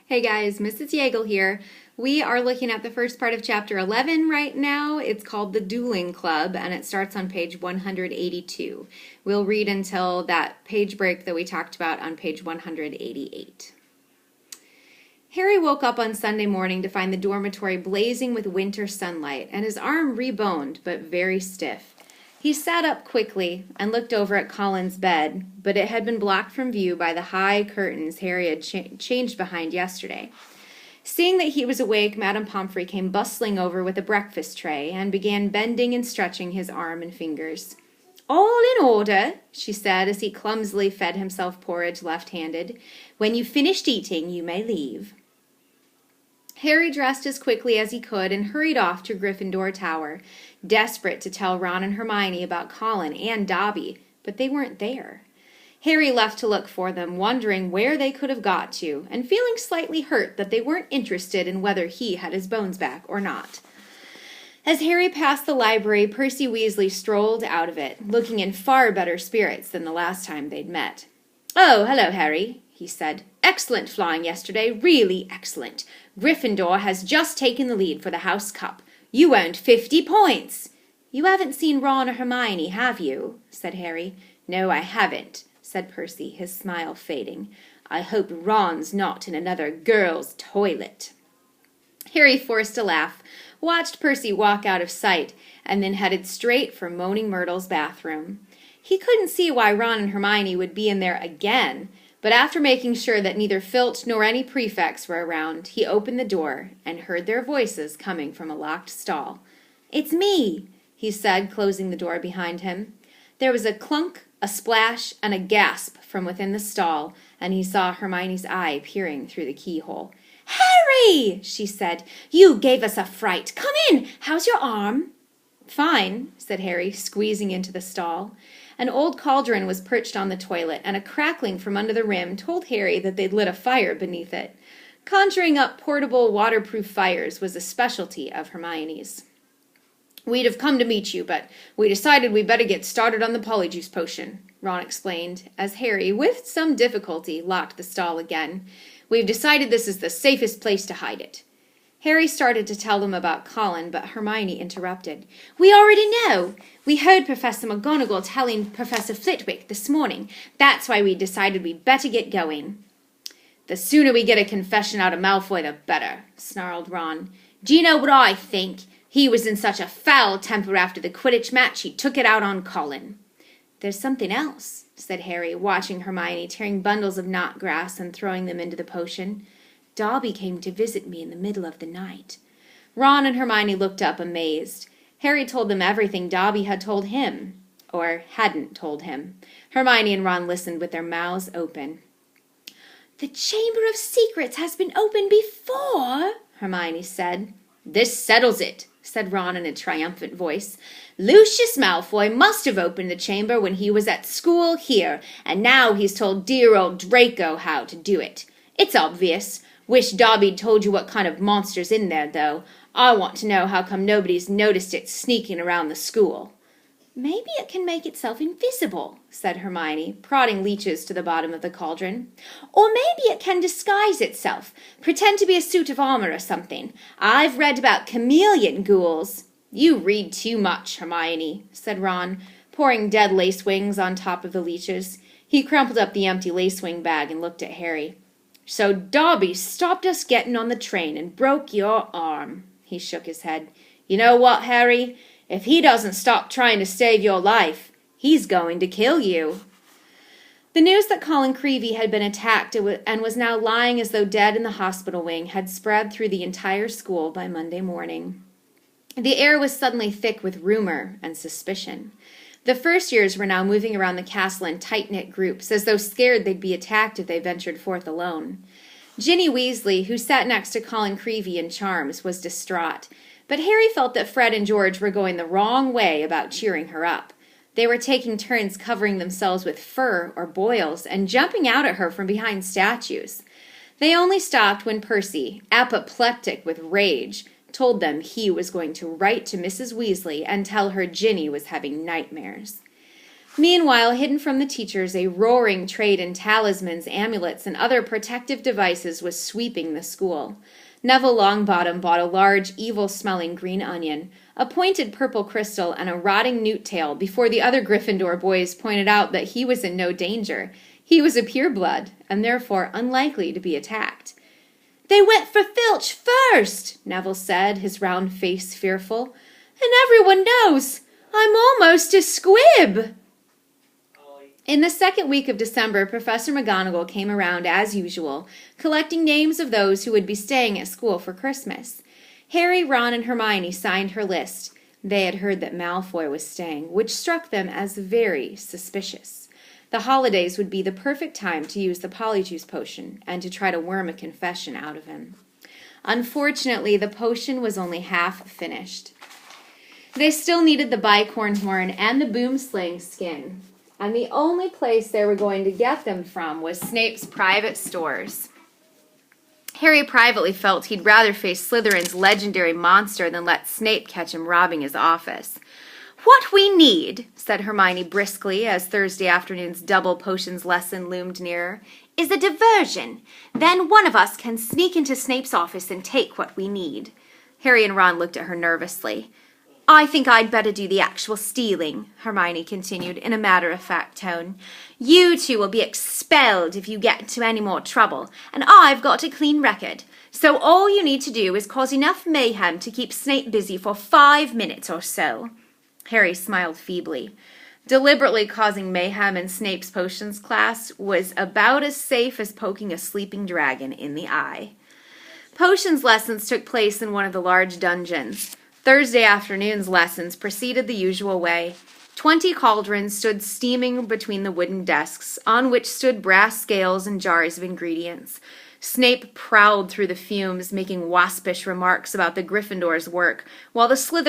Hey guys, Mrs. Yeagle here. We are looking at the first part of chapter 11 right now. It's called The Dueling Club, and it starts on page 182. We'll read until that page break that we talked about on page 188. Harry woke up on Sunday morning to find the dormitory blazing with winter sunlight, and his arm reboned but very stiff. He sat up quickly and looked over at Colin's bed, but it had been blocked from view by the high curtains Harry had changed behind yesterday. Seeing that he was awake, Madame Pomfrey came bustling over with a breakfast tray and began bending and stretching his arm and fingers. "All in order," she said as he clumsily fed himself porridge left-handed. "When you've finished eating, you may leave." Harry dressed as quickly as he could and hurried off to Gryffindor Tower, desperate to tell Ron and Hermione about Colin and Dobby, but they weren't there. Harry left to look for them, wondering where they could have got to, and feeling slightly hurt that they weren't interested in whether he had his bones back or not. As Harry passed the library, Percy Weasley strolled out of it, looking in far better spirits than the last time they'd met. "Oh, hello, Harry," he said. "Excellent flying yesterday, really excellent. Gryffindor has just taken the lead for the House Cup. You earned 50 points. "You haven't seen Ron or Hermione, have you?" said Harry. "No, I haven't," said Percy, his smile fading. "I hope Ron's not in another girl's toilet." Harry forced a laugh, watched Percy walk out of sight, and then headed straight for Moaning Myrtle's bathroom. He couldn't see why Ron and Hermione would be in there again, but after making sure that neither Filch nor any prefects were around, he opened the door and heard their voices coming from a locked stall. "It's me," he said, closing the door behind him. There was a clunk, a splash, and a gasp from within the stall, and he saw Hermione's eye peering through the keyhole. "Harry!" she said. "You gave us a fright. Come in. How's your arm?" "Fine," said Harry, squeezing into the stall. An old cauldron was perched on the toilet, and a crackling from under the rim told Harry that they'd lit a fire beneath it. Conjuring up portable, waterproof fires was a specialty of Hermione's. "We'd have come to meet you, but we decided we'd better get started on the polyjuice potion," Ron explained, as Harry, with some difficulty, locked the stall again. "We've decided this is the safest place to hide it." Harry started to tell them about Colin, but Hermione interrupted. "We already know. We heard Professor McGonagall telling Professor Flitwick this morning. That's why we decided we'd better get going." "The sooner we get a confession out of Malfoy, the better," snarled Ron. "Do you know what I think? He was in such a foul temper after the Quidditch match he took it out on Colin." "There's something else," said Harry, watching Hermione tearing bundles of knot grass and throwing them into the potion. "Dobby came to visit me in the middle of the night." Ron and Hermione looked up amazed. Harry told them everything Dobby had told him, or hadn't told him. Hermione and Ron listened with their mouths open. "The Chamber of Secrets has been opened before," Hermione said. "This settles it," said Ron in a triumphant voice. "Lucius Malfoy must have opened the chamber when he was at school here, and now he's told dear old Draco how to do it. It's obvious. Wish Dobby'd told you what kind of monster's in there, though. I want to know how come nobody's noticed it sneaking around the school." "Maybe it can make itself invisible," said Hermione, prodding leeches to the bottom of the cauldron. "Or maybe it can disguise itself, pretend to be a suit of armor or something. I've read about chameleon ghouls." "You read too much, Hermione," said Ron, pouring dead lace wings on top of the leeches. He crumpled up the empty lace-wing bag and looked at Harry. "So Dobby stopped us getting on the train and broke your arm." He shook his head. "You know what, Harry? If he doesn't stop trying to save your life, he's going to kill you." The news that Colin Creevey had been attacked and was now lying as though dead in the hospital wing had spread through the entire school by Monday morning. The air was suddenly thick with rumor and suspicion. The first years were now moving around the castle in tight-knit groups, as though scared they'd be attacked if they ventured forth alone. Ginny Weasley, who sat next to Colin Creevey in Charms, was distraught, but Harry felt that Fred and George were going the wrong way about cheering her up. They were taking turns covering themselves with fur or boils and jumping out at her from behind statues. They only stopped when Percy, apoplectic with rage, told them he was going to write to Mrs. Weasley and tell her Ginny was having nightmares. Meanwhile, hidden from the teachers, a roaring trade in talismans, amulets, and other protective devices was sweeping the school. Neville Longbottom bought a large, evil-smelling green onion, a pointed purple crystal, and a rotting newt tail before the other Gryffindor boys pointed out that he was in no danger. He was a pureblood, and therefore unlikely to be attacked. "They went for Filch first," Neville said, his round face fearful. "And everyone knows I'm almost a squib." In the second week of December, Professor McGonagall came around as usual, collecting names of those who would be staying at school for Christmas. Harry, Ron, and Hermione signed her list. They had heard that Malfoy was staying, which struck them as very suspicious. The holidays would be the perfect time to use the Polyjuice potion and to try to worm a confession out of him. Unfortunately, the potion was only half finished. They still needed the bicorn horn and the boomslang skin, and the only place they were going to get them from was Snape's private stores. Harry privately felt he'd rather face Slytherin's legendary monster than let Snape catch him robbing his office. "What we need," said Hermione briskly as Thursday afternoon's double potions lesson loomed nearer, "is a diversion. Then one of us can sneak into Snape's office and take what we need." Harry and Ron looked at her nervously. "I think I'd better do the actual stealing," Hermione continued in a matter-of-fact tone. "You two will be expelled if you get into any more trouble, and I've got a clean record. So all you need to do is cause enough mayhem to keep Snape busy for 5 minutes or so." Harry smiled feebly. Deliberately causing mayhem in Snape's potions class was about as safe as poking a sleeping dragon in the eye. Potions lessons took place in one of the large dungeons. Thursday afternoon's lessons proceeded the usual way. 20 cauldrons stood steaming between the wooden desks, on which stood brass scales and jars of ingredients. Snape prowled through the fumes, making waspish remarks about the Gryffindor's work, while the Slytherin